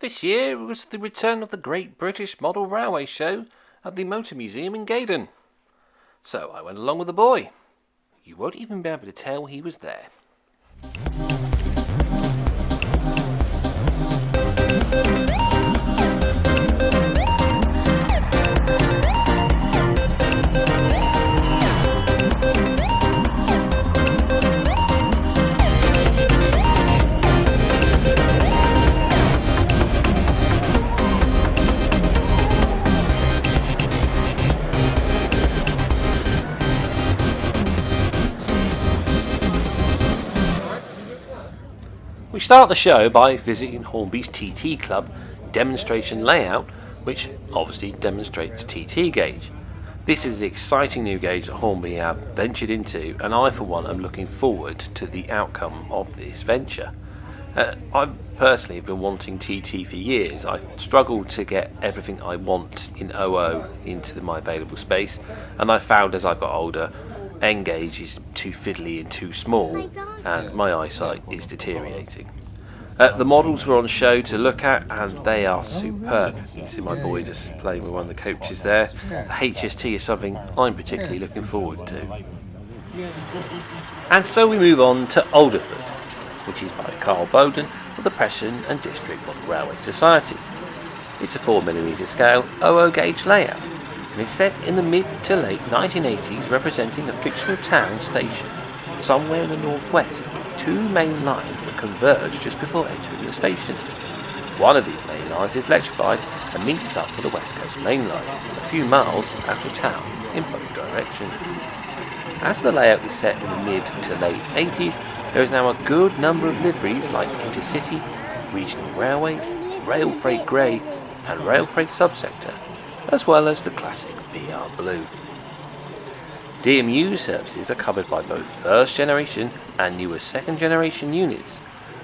This year was the return of the Great British Model Railway Show at the Motor Museum in Gaydon. So I went along with the boy. You won't even be able to tell he was there. We start the show by visiting Hornby's TT Club demonstration layout, which obviously demonstrates TT gauge. This is the exciting new gauge that Hornby have ventured into, and I for one am looking forward to the outcome of this venture. I've personally been wanting TT for years. I've struggled to get everything I want in OO into my available space, and I found as I've got older, N gauge is too fiddly and too small, and my eyesight is deteriorating. The models were on show to look at, and they are superb. You see my boy just playing with one of the coaches there. The HST is something I'm particularly looking forward to. And so we move on to Alderford, which is by Carl Bowden of the Preston and District Model Railway Society. It's a 4mm scale OO gauge layout, and is set in the mid to late 1980s, representing a fictional town station somewhere in the northwest, with two main lines that converge just before entering the station. One of these main lines is electrified and meets up with the West Coast Main Line, a few miles out of town in both directions. As the layout is set in the mid to late 80s, there is now a good number of liveries like Intercity, Regional Railways, Rail Freight Grey and Rail Freight Subsector, as well as the classic BR Blue. DMU services are covered by both first generation and newer second generation units,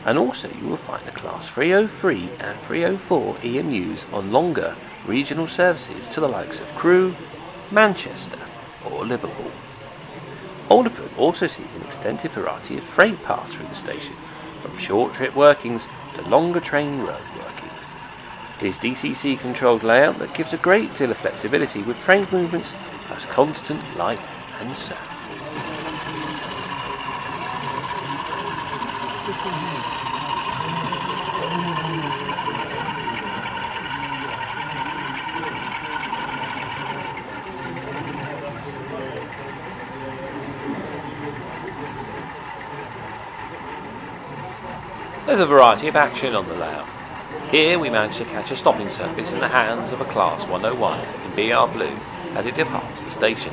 and also you will find the Class 303 and 304 EMUs on longer regional services to the likes of Crewe, Manchester or Liverpool. Alderford also sees an extensive variety of freight pass through the station, from short trip workings to longer train road workings. It is DCC controlled layout that gives a great deal of flexibility, with train movements as constant light and sound. There's a variety of action on the layout. Here we managed to catch a stopping service in the hands of a Class 101 in BR Blue as it departs the station.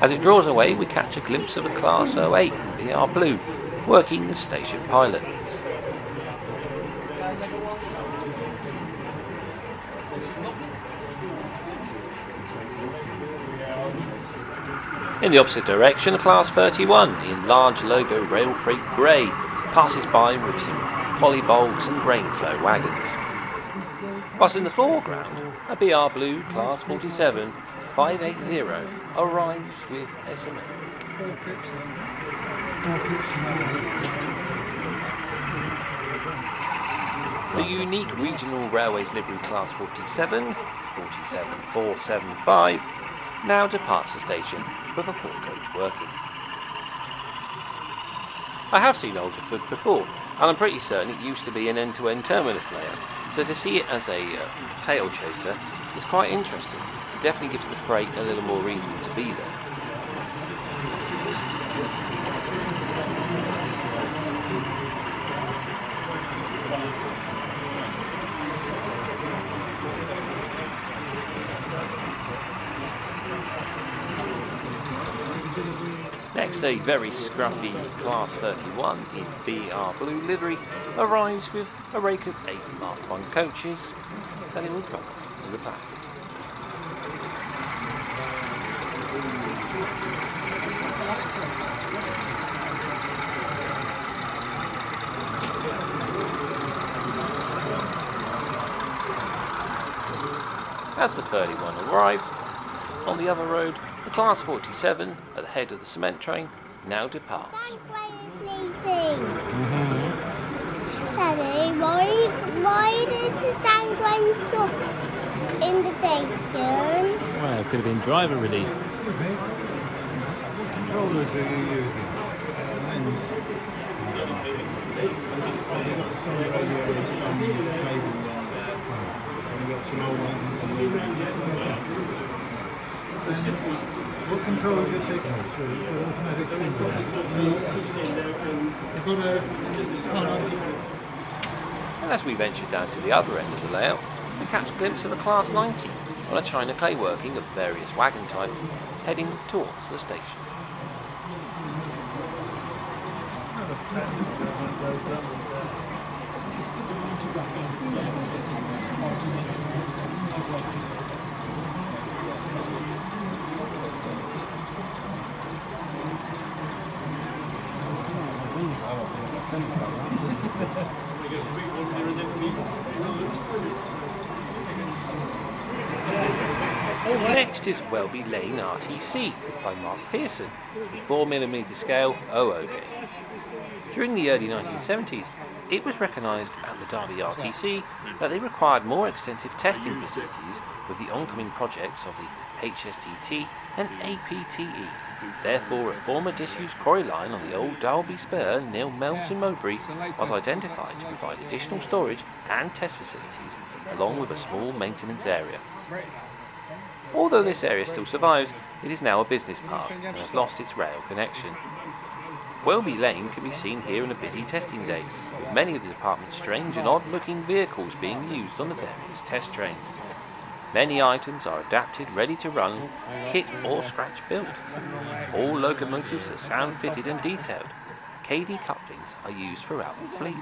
As it draws away, we catch a glimpse of a Class 08 in BR Blue working the station pilot. In the opposite direction, a Class 31 in large logo Rail Freight Grey passes by with some polybulbs and grain flow wagons. Whilst in the foreground, a BR Blue Class 47 580 arrives with SMA. The unique Regional Railways livery Class 47 47475 now departs the station with a full coach working. I have seen Alderford before, and I'm pretty certain it used to be an end-to-end terminus layout, so to see it as a tail chaser is quite interesting. It definitely gives the freight a little more reason to be there. Next, a very scruffy Class 31 in BR Blue livery arrives with a rake of 8 Mark 1 coaches that it will drop to the platform. As the 31 arrives on the other road, the Class 47, at the head of the cement train, now departs. Thank you, Daddy, why did the stand went up in the station? Well, it could have been driver relief. What controllers are you using? Lens. You've got some radios, some cable ones. You've got some old ones and some new ones. What controls your signals? Your automatic signals? You've got a... And as we ventured down to the other end of the layout, we catch a glimpse of a Class 90 on a china clay working of various wagon types heading towards the station. Next is Welby Lane R.T.C. by Mark Pearson, the 4mm scale 00 gauge. During the early 1970s, it was recognised at the Derby R.T.C. that they required more extensive testing facilities with the oncoming projects of the HSTT and APTE. Therefore, a former disused quarry line on the old Derby Spur near Melton Mowbray was identified to provide additional storage and test facilities, along with a small maintenance area. Although this area still survives, it is now a business park and has lost its rail connection. Welby Lane can be seen here on a busy testing day, with many of the department's strange and odd-looking vehicles being used on the various test trains. Many items are adapted, ready to run, kit or scratch built. All locomotives are sound-fitted and detailed. KD couplings are used throughout the fleet.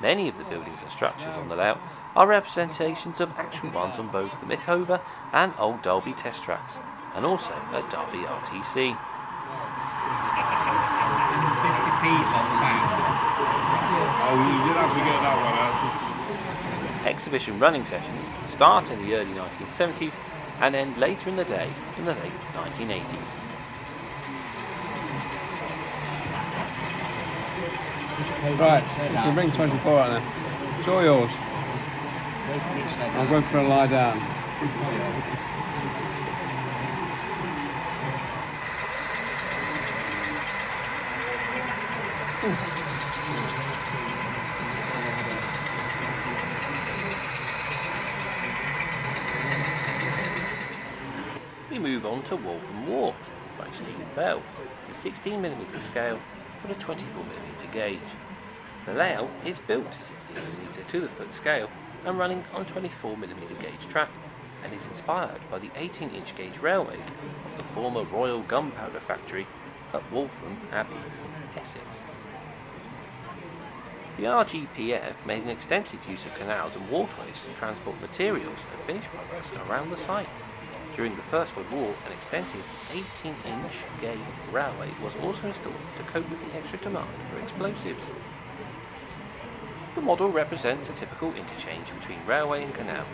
Many of the buildings and structures on the layout are representations of actual ones on both the Mickover and Old Derby test tracks, and also at Derby R.T.C. Exhibition running sessions start in the early 1970s and end later in the day in the late 1980s. Right, you can bring 24 out there. It's all yours. I'm going for a lie down. We move on to Waltham Wharf by Stephen Bell, the 16mm scale with a 24mm gauge. The layout is built to 16mm to the foot scale and running on 24mm gauge track, and is inspired by the 18-inch gauge railways of the former Royal Gunpowder Factory at Waltham Abbey, Essex. The RGPF made an extensive use of canals and waterways to transport materials and finished products around the site. During the First World War, an extensive 18-inch gauge railway was also installed to cope with the extra demand for explosives. The model represents a typical interchange between railway and canal.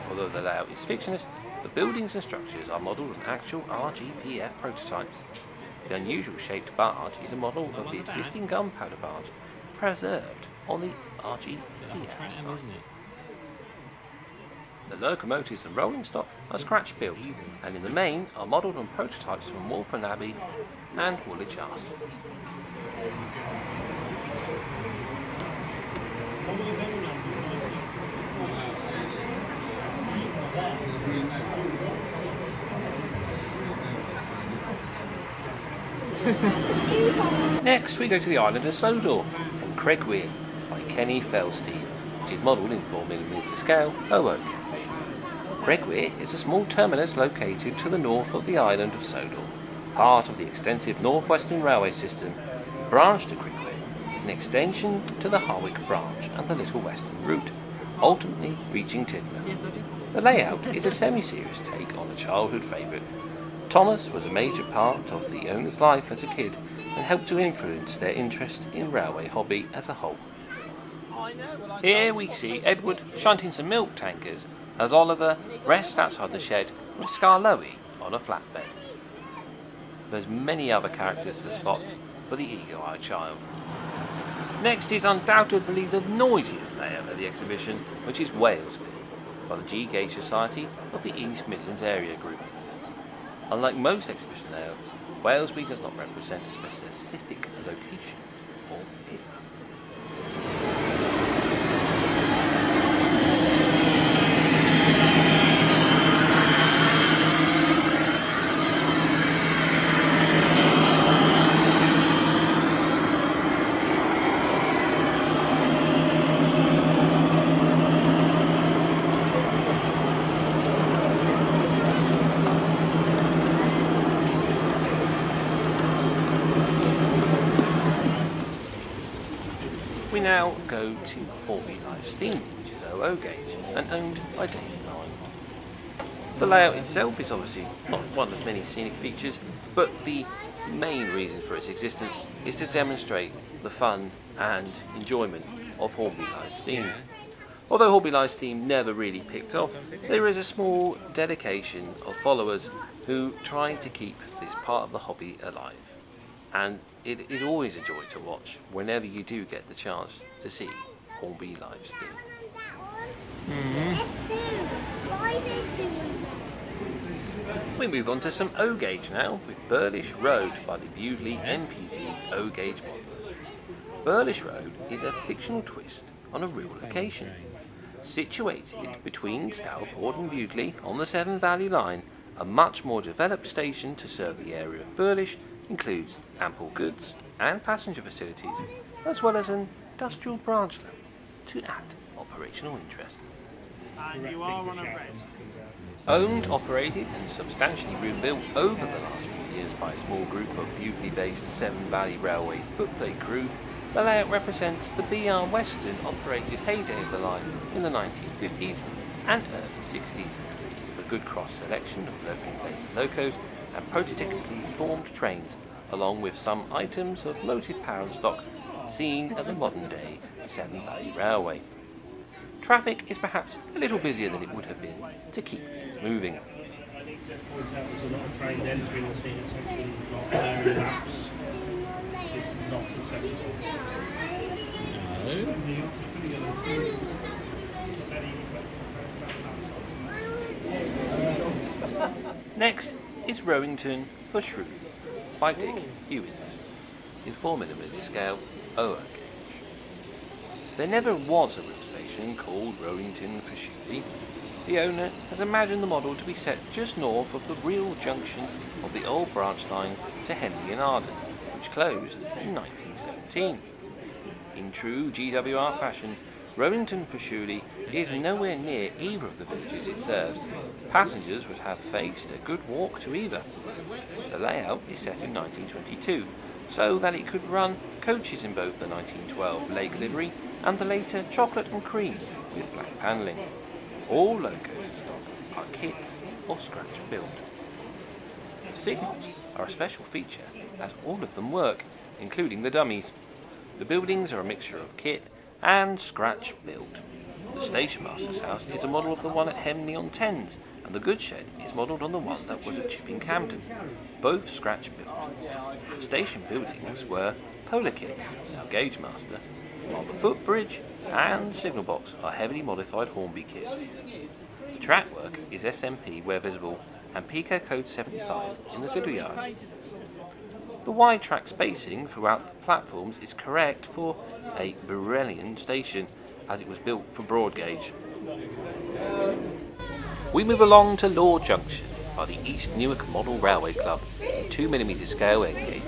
Although the layout is fictionist, the buildings and structures are modelled on actual RGPF prototypes. The unusual shaped barge is a model of the existing gunpowder barge preserved on the RGPF site. The locomotives and rolling stock are scratch built, and in the main are modelled on prototypes from Waltham Abbey and Woolwich Arsenal. Next we go to the island of Sodor and Cregwir by Kenny Felstein, which is modelled in 4mm scale 00 gauge. Cregwir is a small terminus located to the north of the island of Sodor, part of the extensive North Western Railway system. The branch to Cregwir is an extension to the Harwich branch and the Little Western route, ultimately reaching Tidmouth. The layout is a semi-serious take on a childhood favourite. Thomas was a major part of the owner's life as a kid and helped to influence their interest in railway hobby as a whole. Here we see Edward shunting some milk tankers as Oliver rests outside the shed with Scarloey on a flatbed. There's many other characters to spot for the eagle-eyed child. Next is undoubtedly the noisiest layout of the exhibition, which is Walesby, by the G Gauge Society of the East Midlands Area Group. Unlike most exhibition layouts, Walesby does not represent a specific location or era. We now go to Hornby Live, which is 00 gauge and owned by David Nine. The layout itself is obviously not one of many scenic features, but the main reason for its existence is to demonstrate the fun and enjoyment of Hornby Live. Although Hornby Live never really picked off, there is a small dedication of followers who try to keep this part of the hobby alive. And it is always a joy to watch whenever you do get the chance to see Hornby Live. We move on to some O gauge now with Burlish Road by the Bewdley MPD O gauge models. Burlish Road is a fictional twist on a real location. Situated between Stourport and Bewdley on the Severn Valley line, a much more developed station to serve the area of Burlish includes ample goods and passenger facilities, as well as an industrial branch line to add operational interest. Owned, operated and substantially rebuilt over the last few years by a small group of Bewdley-based Severn Valley Railway footplate crew, the layout represents the BR Western operated heyday of the line in the 1950s and early 60s, with a good cross-selection of locally based locos and prototypically formed trains, along with some items of motive power and stock seen at the modern-day Severn Valley Railway. Traffic is perhaps a little busier than it would have been to keep things moving. I need to point out there's a lot of trains entering the scenic section, a lot of area laps. This is not acceptable. Next is Rowington for Shrewley by Dick Hewins in 4mm scale 00 gauge. There never was a route station called Rowington for Shrewley. The owner has imagined the model to be set just north of the real junction of the old branch line to Henley and Arden, which closed in 1917. In true GWR fashion, Rowington for Shrewley is nowhere near either of the villages it serves. Passengers would have faced a good walk to either. The layout is set in 1922, so that it could run coaches in both the 1912 Lake livery and the later chocolate and cream with black panelling. All locos in stock are kits or scratch built. Signals are a special feature, as all of them work, including the dummies. The buildings are a mixture of kit and scratch built. The station master's house is a model of the one at Henley on Thames, and the goods shed is modelled on the one that was at Chipping Campden, both scratch built. The station buildings were polar kits, now Gauge Master, while the footbridge and signal box are heavily modified Hornby kits. The track work is SMP where visible and Pico Code 75 in the fiddle yard. The wide track spacing throughout the platforms is correct for a Borellian station, as it was built for broad gauge. We move along to Law Junction by the East Newark Model Railway Club, 2mm scale 8 gauge.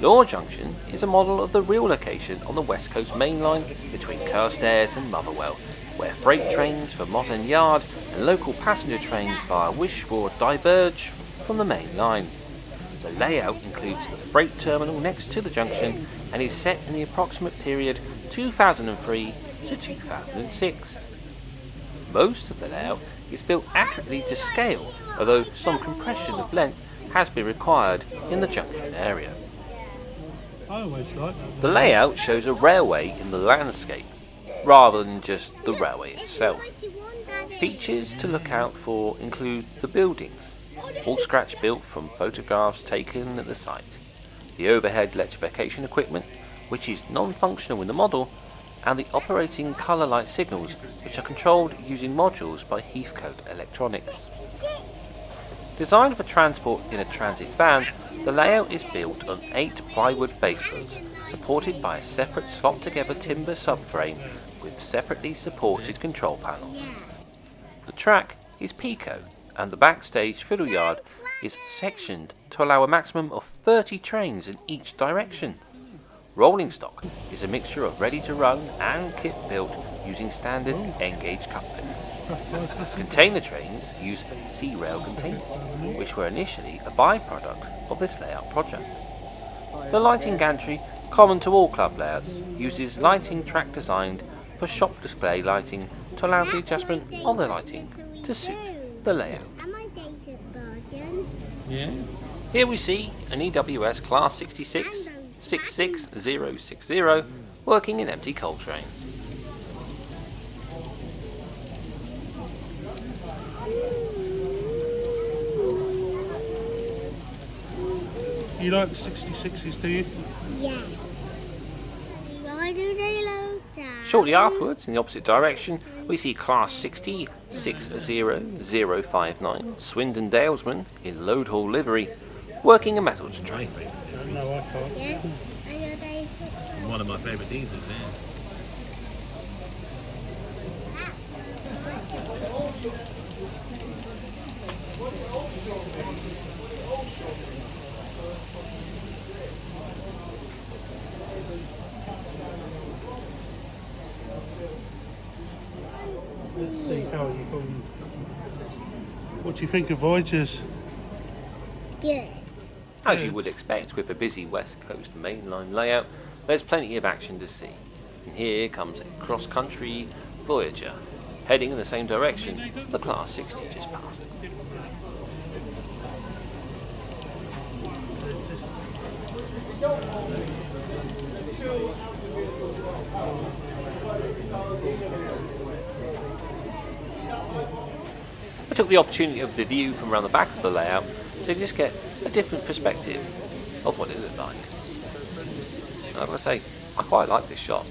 Law Junction is a model of the real location on the West Coast main line between Carstairs and Motherwell, where freight trains for Moss End Yard and local passenger trains via Wishford diverge from the main line. The layout includes the freight terminal next to the junction and is set in the approximate period 2003 to 2006. Most of the layout is built accurately to scale, although some compression of length has been required in the junction area. The layout shows a railway in the landscape, rather than just the railway itself. Features to look out for include the buildings, all scratch built from photographs taken at the site, the overhead electrification equipment, which is non-functional in the model, and the operating colour light signals, which are controlled using modules by Heathcote Electronics. Designed for transport in a transit van, the layout is built on 8 plywood baseboards, supported by a separate slot-together timber subframe with separately supported control panels. The track is Pico, and the backstage fiddle yard is sectioned to allow a maximum of 30 trains in each direction. Rolling stock is a mixture of ready-to-run and kit built using standard N-gauge couplings. Container trains use C-rail containers, which were initially a byproduct of this layout project. The lighting gantry, common to all club layouts, uses lighting track designed for shop display lighting to allow the adjustment of the lighting to suit the layout. Yeah. Here we see an EWS Class 66 66060 working in empty coal train. You like the 66s, do you? Yeah. Why do they load down? Shortly afterwards, in the opposite direction, we see Class 60 60059 Swindon Dalesman in load hall livery, working a metals train. No, I can't. Yeah. And your days One of my favourite diesels there. Let's see how you can. What do you think of Voyagers? good. As you would expect with a busy West Coast mainline layout, there's plenty of action to see. And here comes a cross-country Voyager, heading in the same direction the Class 60 just passed. I took the opportunity of the view from around the back of the layout to just get a different perspective of what it looked like. I've got to say, I quite like this shot.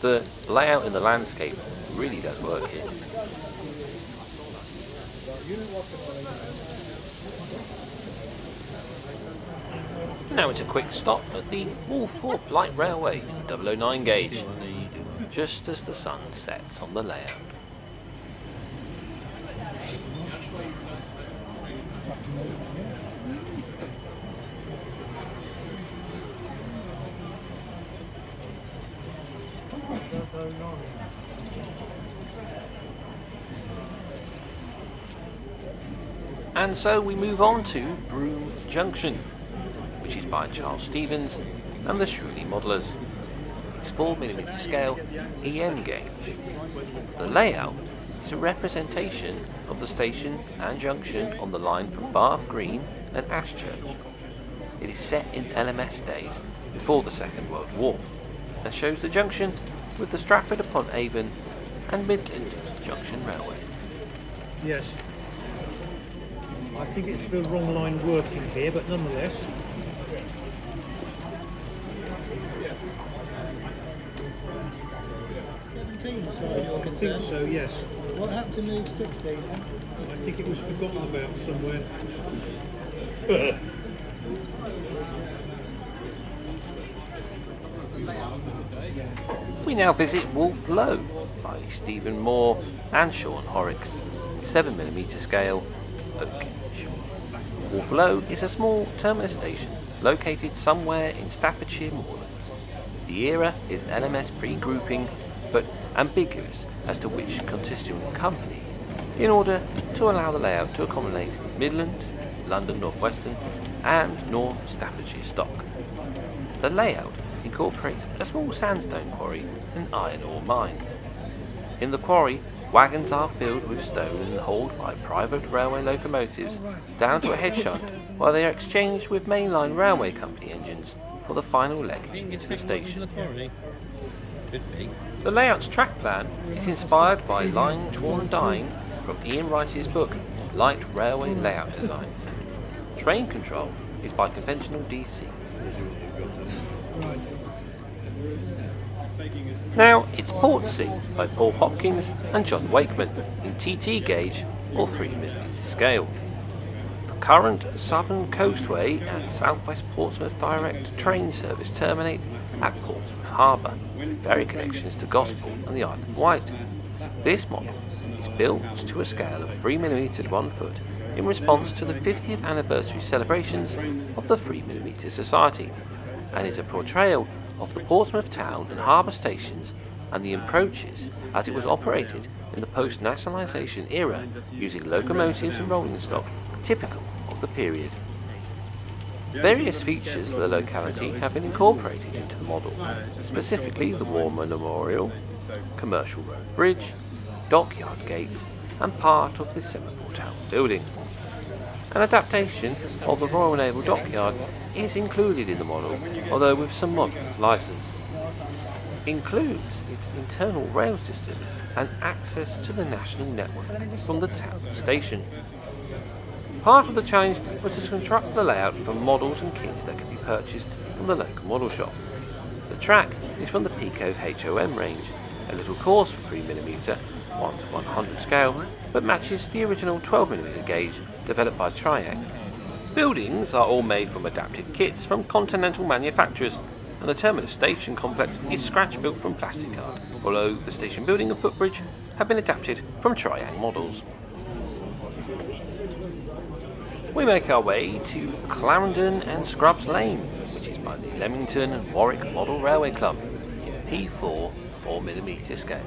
The layout in the landscape really does work here. Now it's a quick stop at the Wolfe Lowe Light Railway, 009 gauge, just as the sun sets on the layout. And so we move on to Broome Junction, which is by Charles Stevens and the Shrewley Modellers. It's 4mm scale EM gauge. The layout is a representation of the station and junction on the line from Bath Green and Ashchurch. It is set in LMS days before the Second World War and shows the junction with the Stratford-upon-Avon and Midland Junction Railway. Yes. I think it's the wrong line working here, but nonetheless. I think so, yes. What happened to move 16? I think it was forgotten about somewhere. We now visit Wolfe Lowe by Stephen Moore and Sean Horrocks, 7mm scale oak gauge. Wolfe Lowe is a small terminus station located somewhere in Staffordshire moorlands. The era is LMS pre-grouping, but ambiguous as to which constituent company, in order to allow the layout to accommodate Midland, London North Western and North Staffordshire stock. The layout incorporates a small sandstone quarry and iron ore mine. In the quarry, wagons are filled with stone and hauled by private railway locomotives down to a head shaft, while they are exchanged with mainline railway company engines for the final leg into the station. The layout's track plan is inspired by line torn dine from Ian Rice's book Light Railway Layout Designs. Train control is by conventional DC. Now it's Portsea by Paul Hopkins and John Wakeman in TT gauge or 3mm scale. The current Southern Coastway and South West Portsmouth direct train service terminate at Portsmouth Harbour, with ferry connections to Gosport and the Isle of Wight. This model is built to a scale of 3mm to 1 foot in response to the 50th anniversary celebrations of the 3mm Society, and is a portrayal of the Portsmouth town and harbour stations and the approaches as it was operated in the post-nationalisation era using locomotives and rolling stock typical of the period. Various features of the locality have been incorporated into the model, specifically the War Memorial, Commercial Road Bridge, dockyard gates and part of the Semaphore Town building. An adaptation of the Royal Naval Dockyard is included in the model, although with some models licence. Includes its internal rail system and access to the national network from the town station. Part of the change was to construct the layout from models and kits that could be purchased from the local model shop. The track is from the Pico HOM range, a little coarse for 3mm, 1:100 scale, but matches the original 12mm gauge developed by Triac. Buildings are all made from adapted kits from continental manufacturers, and the terminus station complex is scratch built from plastic card, although the station building and footbridge have been adapted from Triac models. We make our way to Clarendon and Scrubbs Lane, which is by the Leamington and Warwick Model Railway Club in P4 4mm scale.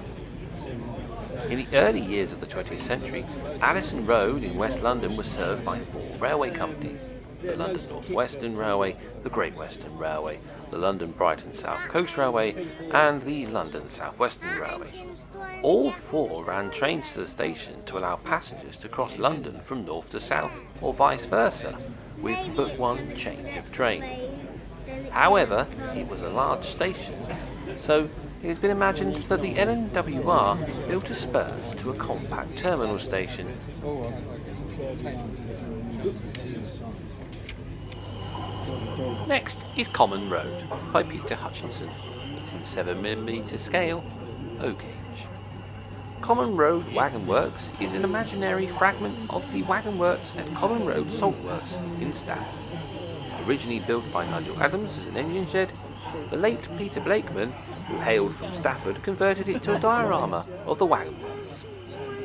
In the early years of the 20th century, Addison Road in West London was served by 4 railway companies: the London North Western Railway, the Great Western Railway, the London Brighton South Coast Railway and the London South Western Railway. All 4 ran trains to the station to allow passengers to cross London from north to south or vice versa, with but one change of train. However, it was a large station, so it has been imagined that the LNWR built a spur to a compact terminal station. Next is Common Road by Peter Hutchinson. It's in 7mm scale, O gauge. Common Road Wagon Works is an imaginary fragment of the Wagon Works at Common Road Salt Works in Stafford. Originally built by Nigel Adams as an engine shed, the late Peter Blakeman, who hailed from Stafford, converted it to a diorama of the wagon works.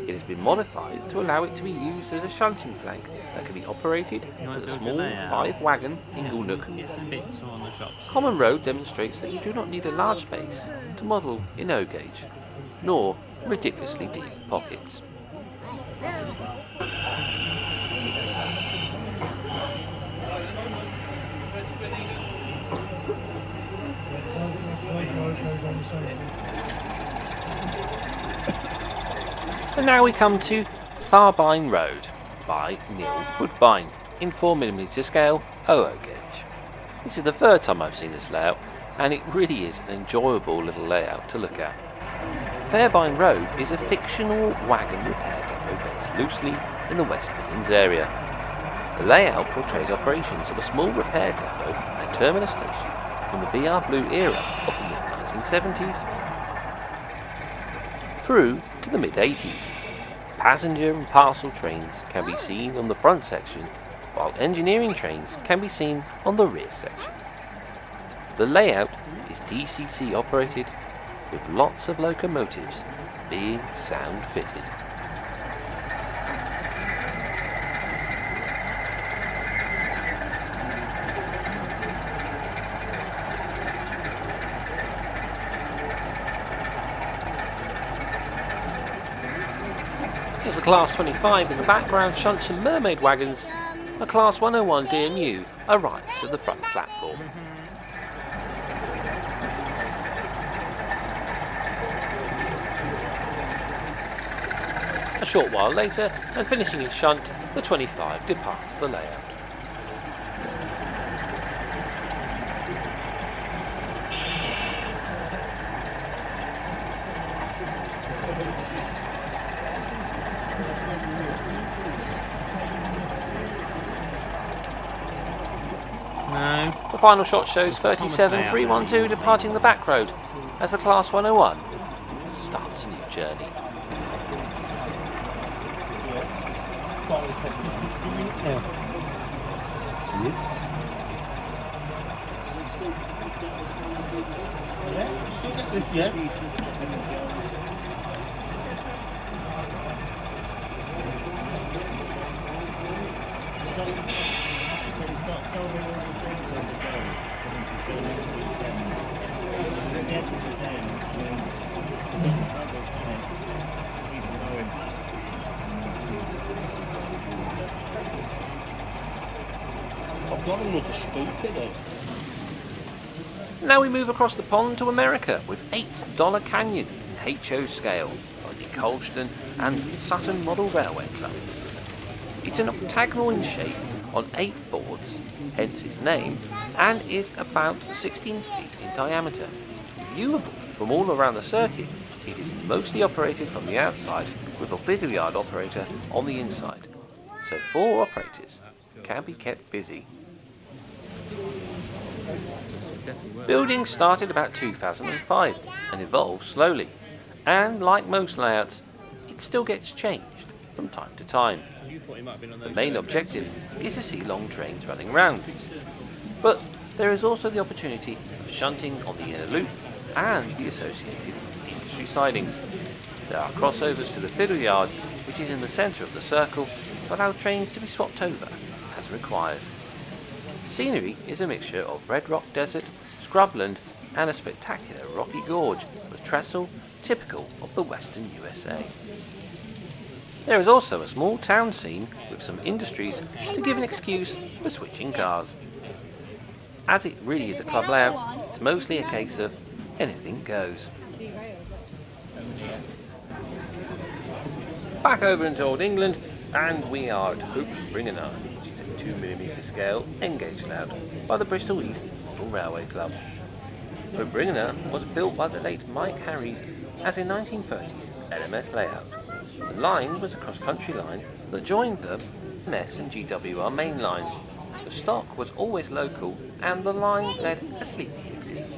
It has been modified to allow it to be used as a shunting plank that can be operated as a small 5-wagon ingle nook. Common Road demonstrates that you do not need a large space to model in O gauge, nor ridiculously deep pockets. And now we come to Farbine Road by Neil Woodbine in 4mm scale OO gauge. This is the third time I've seen this layout, and it really is an enjoyable little layout to look at. Farbine Road is a fictional wagon repair depot based loosely in the West Midlands area. The layout portrays operations of a small repair depot and terminus station from the BR Blue era of the mid-1970s through to the mid-80s. Passenger and parcel trains can be seen on the front section, while engineering trains can be seen on the rear section. The layout is DCC operated, with lots of locomotives being sound fitted. As the Class 25 in the background shunts and mermaid wagons, a Class 101 DMU arrives at the front platform. A short while later, and finishing its shunt, the 25 departs the layout. The final shot shows 37,312 departing the back road as the Class 101 starts a new journey. I've got another spook in it. Now we move across the pond to America with $8 Canyon in HO scale by the Colston and Sutton Model Railway Club. It's an octagonal in shape on 8 boards, hence its name, and is about 16 feet in diameter. Viewable from all around the circuit, it is mostly operated from the outside with a fiddle yard operator on the inside, so 4 operators can be kept busy. Building started about 2005 and evolved slowly, and like most layouts, it still gets changed from time to time. The main objective is to see long trains running around, but there is also the opportunity of shunting on the inner loop and the associated industry sidings. There are crossovers to the fiddle yard, which is in the centre of the circle, to allow trains to be swapped over as required. Scenery is a mixture of red rock desert, scrubland and a spectacular rocky gorge with trestle typical of the western USA. There is also a small town scene with some industries to give an excuse for switching cars. As it really is a club layout, it's mostly a case of anything goes. Back over into Old England, and we are at Hope Ringana, which is a 2mm scale N-gauge layout by the Bristol East Model Railway Club. Hope Ringana was built by the late Mike Harries as a 1930s LMS layout. The line was a cross-country line that joined the MS and GWR main lines. The stock was always local and the line led a sleepy existence.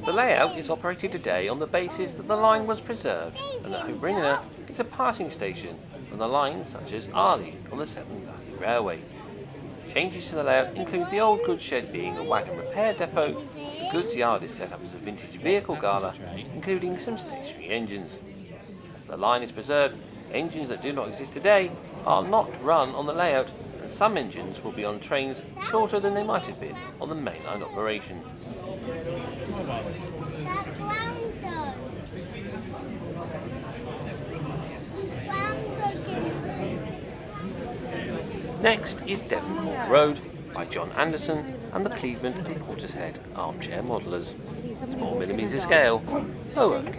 The layout is operated today on the basis that the line was preserved and that Hope Ringana is a passing station on the lines such as Arley on the Severn Valley Railway. Changes to the layout include the old goods shed being a wagon repair depot, the goods yard is set up as a vintage vehicle gala, including some stationary engines. As the line is preserved, engines that do not exist today are not run on the layout, and some engines will be on trains shorter than they might have been on the mainline operation. Next is Devonport Road by John Anderson and the Cleveland and Portishead Armchair Modellers. 4mm scale, lower gauge.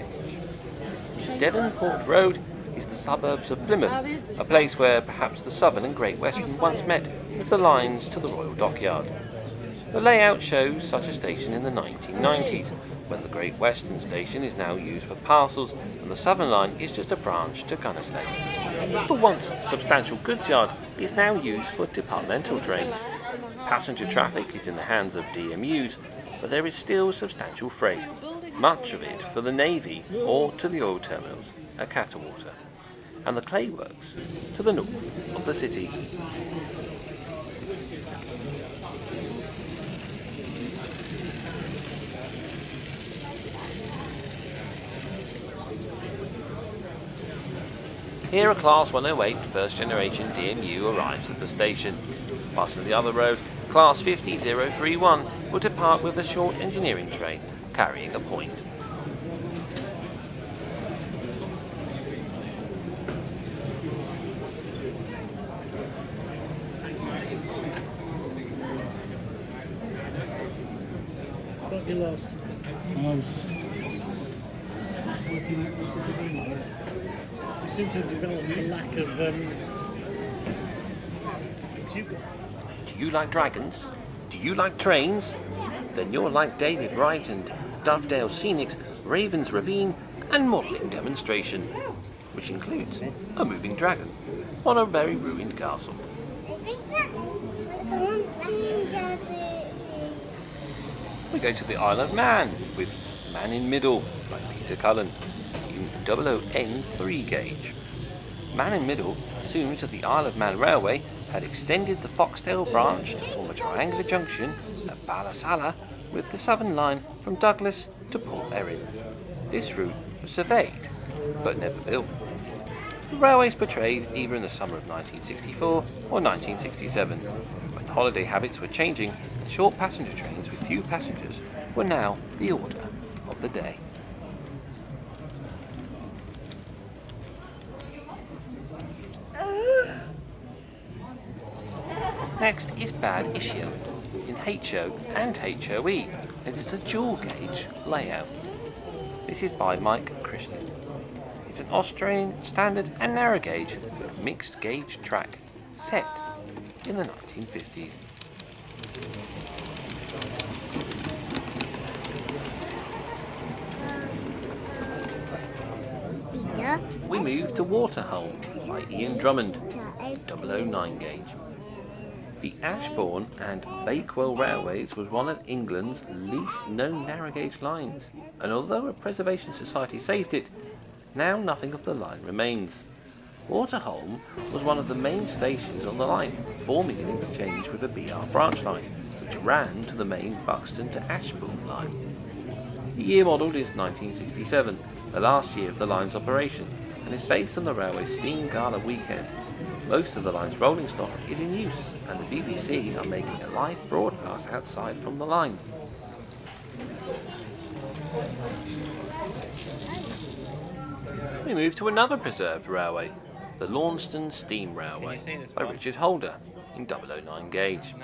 Devonport Road is the suburbs of Plymouth, a place where perhaps the Southern and Great Western once met with the lines to the Royal Dockyard. The layout shows such a station in the 1990s, when the Great Western station is now used for parcels and the Southern line is just a branch to Gunnersley. The once substantial goods yard is now used for departmental trains. Passenger traffic is in the hands of DMUs, but there is still substantial freight, much of it for the Navy or to the oil terminals at Catterwater, and the clay works to the north of the city. Here a Class 108 first generation DMU arrives at the station. Passing the other road, Class 50031 will depart with a short engineering train carrying a point. Got you lost. You seem to have developed a lack of Do you like dragons? Do you like trains? Then you're like David Wright and Dovedale Scenics, Raven's Ravine and modelling demonstration, which includes a moving dragon on a very ruined castle. I think that someone we go to the Isle of Man with Man in Middle by Peter Cullen in 00N3 gauge. Man in Middle assumes that the Isle of Man Railway had extended the Foxdale branch to form a triangular junction at Ballasalla with the southern line from Douglas to Port Erin. This route was surveyed but never built. The railway is portrayed either in the summer of 1964 or 1967, when holiday habits were changing and short passenger trains with few passengers were now the order of the day. Next is Bad Ischl in HO and HOE, and it's a dual gauge layout. This is by Mike Christian. It's an Australian standard and narrow gauge with mixed gauge track, set in the 1950s. We move to Waterhulme by Ian Drummond, 009 gauge. The Ashbourne and Bakewell Railways was one of England's least known narrow gauge lines, and although a preservation society saved it, now nothing of the line remains. Waterhulme was one of the main stations on the line, forming an interchange with the BR branch line, which ran to the main Buxton to Ashbourne line. The year modelled is 1967, the last year of the line's operation, and is based on the railway's Steam Gala weekend. Most of the line's rolling stock is in use, and the BBC are making a live broadcast outside from the line. We move to another preserved railway, the Launceston Steam Railway by Richard Holder in 009 gauge.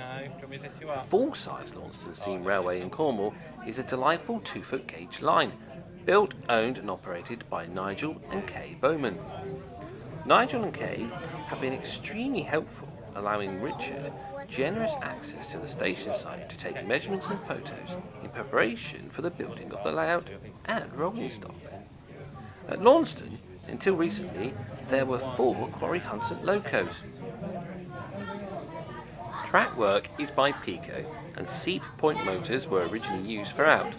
The full-size Launceston Steam Railway in Cornwall is a delightful 2-foot gauge line, built, owned and operated by Nigel and Kay Bowman. Nigel and Kay have been extremely helpful, allowing Richard generous access to the station site to take measurements and photos in preparation for the building of the layout and rolling stock. At Launceston, until recently, there were 4 Quarry Huntsant locos. Track work is by Pico, and seat point motors were originally used throughout.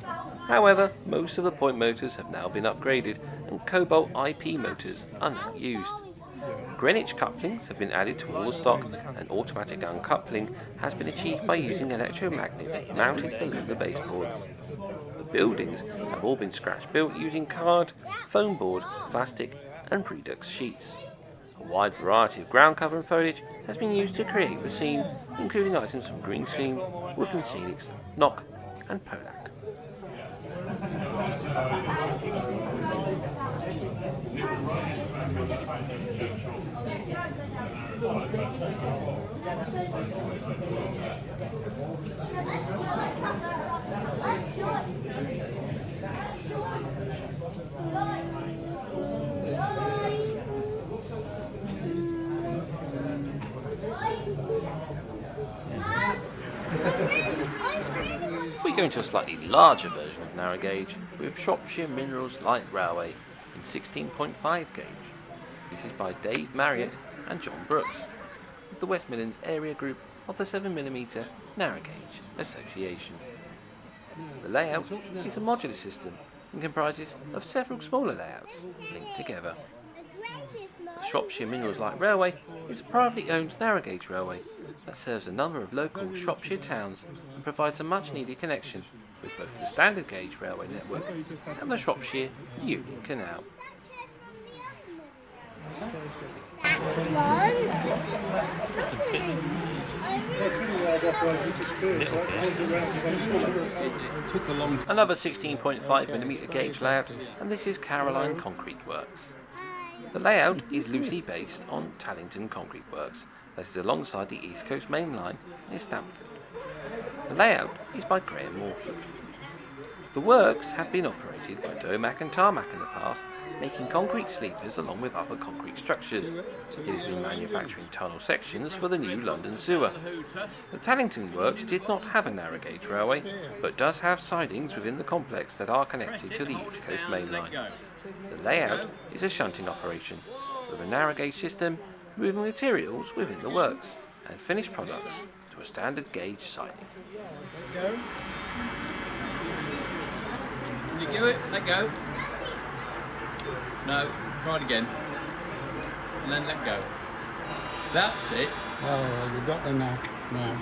However, most of the point motors have now been upgraded, and Cobalt IP motors are now used. Greenwich couplings have been added to all the stock, and automatic uncoupling has been achieved by using electromagnets mounted below the baseboards. The buildings have all been scratch built using card, foam board, plastic and Predux sheets. A wide variety of ground cover and foliage has been used to create the scene, including items from Green Screen, Woodland Scenics, Knock and Pollack. We go into a slightly larger version of narrow gauge with Shropshire Minerals Light Railway in 16.5 gauge. This is by Dave Marriott and John Brooks, with the West Midlands area group of the 7mm Narrow Gauge Association. The layout is a modular system and comprises of several smaller layouts linked together. The Shropshire Minerals Light Railway is a privately owned narrow gauge railway that serves a number of local Shropshire towns and provides a much needed connection with both the standard gauge railway network and the Shropshire Union Canal. Another 16.5mm gauge layout, and this is Caroline Concrete Works. The layout is loosely based on Tallington Concrete Works, that is alongside the East Coast Main Line near Stamford. The layout is by Graham Morford. The works have been operated by Domac and Tarmac in the past, making concrete sleepers along with other concrete structures. It has been manufacturing tunnel sections for the new London sewer. The Tallington works did not have a narrow gauge railway, but does have sidings within the complex that are connected to the East Coast Main Line. The layout is a shunting operation, with a narrow gauge system moving materials within the works and finished products to a standard gauge siding. You do it, let go. No, try it again. And then let go. That's it. Oh, you've got the knack now.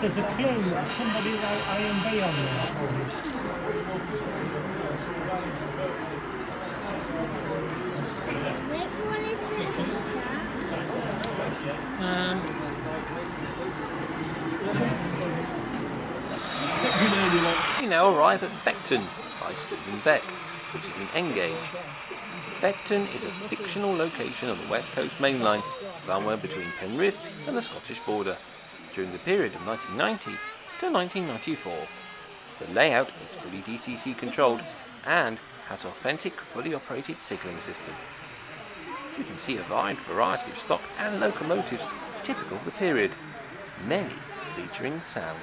There's a clue. Somebody wrote A and B on there for you. Which one is We now arrive at Beckton by Stephen Beck, which is an N gauge. Beckton is a fictional location on the West Coast Main Line, somewhere between Penrith and the Scottish border, during the period of 1990 to 1994. The layout is fully DCC controlled and has authentic fully operated signalling system. You can see a wide variety of stock and locomotives typical of the period, many featuring sound.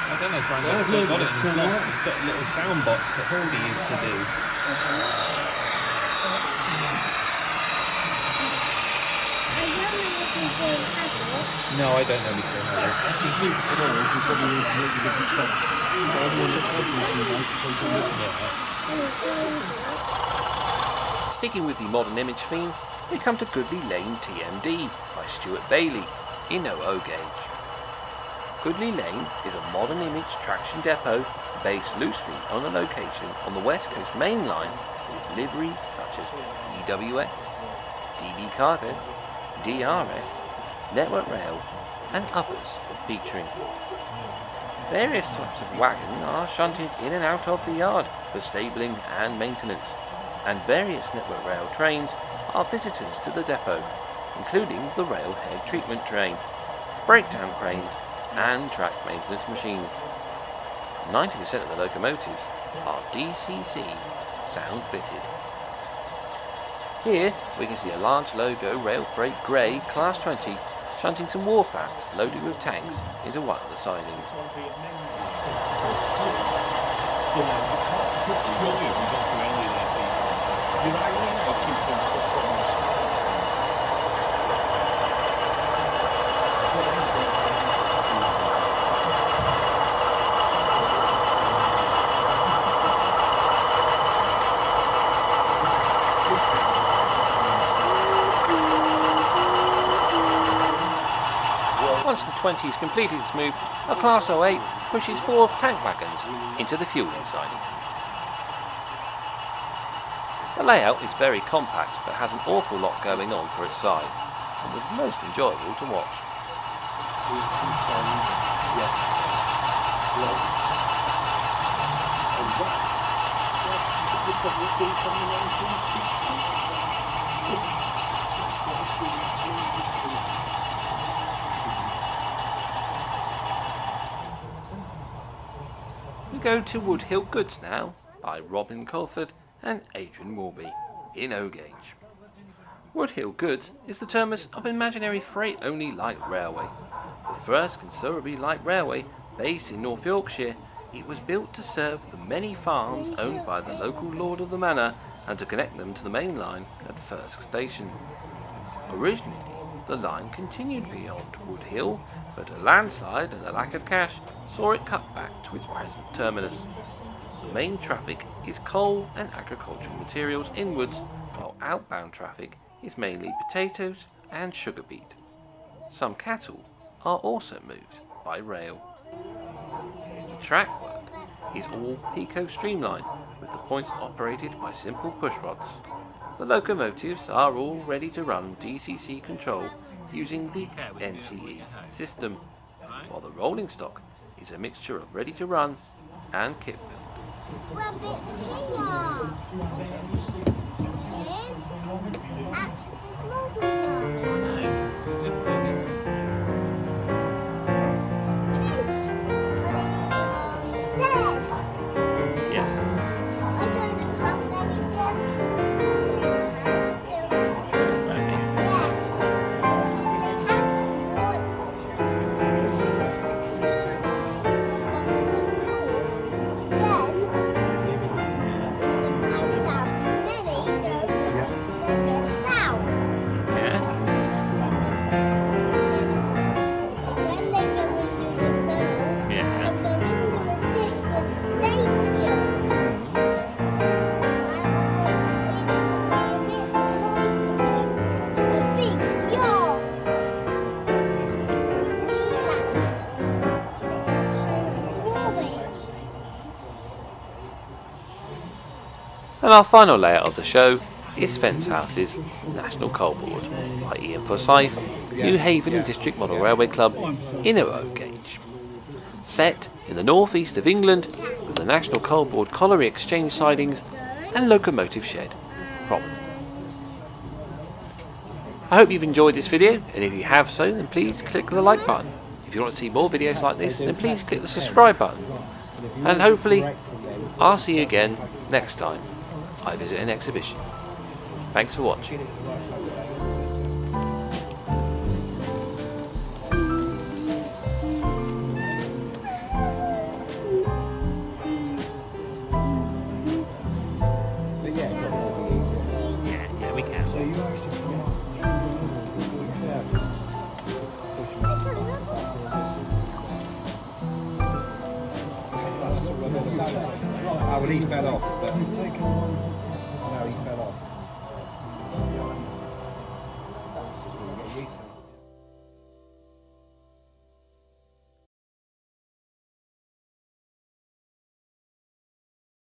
I don't know, trying to still got it. It's got a little sound box that Hornby used to do. No, I don't know if we still have it. Sticking with the modern image theme, we come to Goodley Lane TMD by Stuart Bailey in 00 gauge. Goodley Lane is a modern image traction depot based loosely on a location on the West Coast Main Line with liveries such as EWS, DB Cargo, DRS, Network Rail and others featuring. Various types of wagon are shunted in and out of the yard for stabling and maintenance, and various Network Rail trains are visitors to the depot, including the railhead treatment train, breakdown cranes and track maintenance machines. 90% of the locomotives are DCC sound fitted. Here we can see a large logo rail freight grey Class 20 shunting some wharf rats loaded with tanks into one of the sidings. Once the 20 has completed its move, a Class 08 pushes 4 tank wagons into the fueling siding. The layout is very compact but has an awful lot going on for its size and was most enjoyable to watch. We go to Woodhill Goods now by Robin Colford and Adrian Warby in 00 gauge. Woodhill Goods is the terminus of imaginary freight-only light railway. The first considerably light railway based in North Yorkshire, it was built to serve the many farms owned by the local lord of the manor and to connect them to the main line at Firsk Station. Originally, the line continued beyond Woodhill, but a landslide and a lack of cash saw it cut back to its present terminus. The main traffic is coal and agricultural materials inwards, while outbound traffic is mainly potatoes and sugar beet. Some cattle are also moved by rail. The track work is all Pico streamlined, with the points operated by simple push rods. The locomotives are all ready to run DCC control using the NCE system, while the rolling stock is a mixture of ready to run and kit build. Rabbit's here. Here's Axis Multiplier. Deaths. Yeah. I don't know how many deaths there has still. Yeah. And our final layout of the show is Fencehouse National Coal Board by Ian Forsyth, New Haven District Model Railway Club, Inner Road Gauge. Set in the northeast of England with the National Coal Board colliery exchange sidings and locomotive shed prominent. I hope you've enjoyed this video, and if you have so, then please click the like button. If you want to see more videos like this, then please click the subscribe button. And hopefully, I'll see you again next time I visit an exhibition. Thanks for watching. Yeah, we can. Well, he fell off, but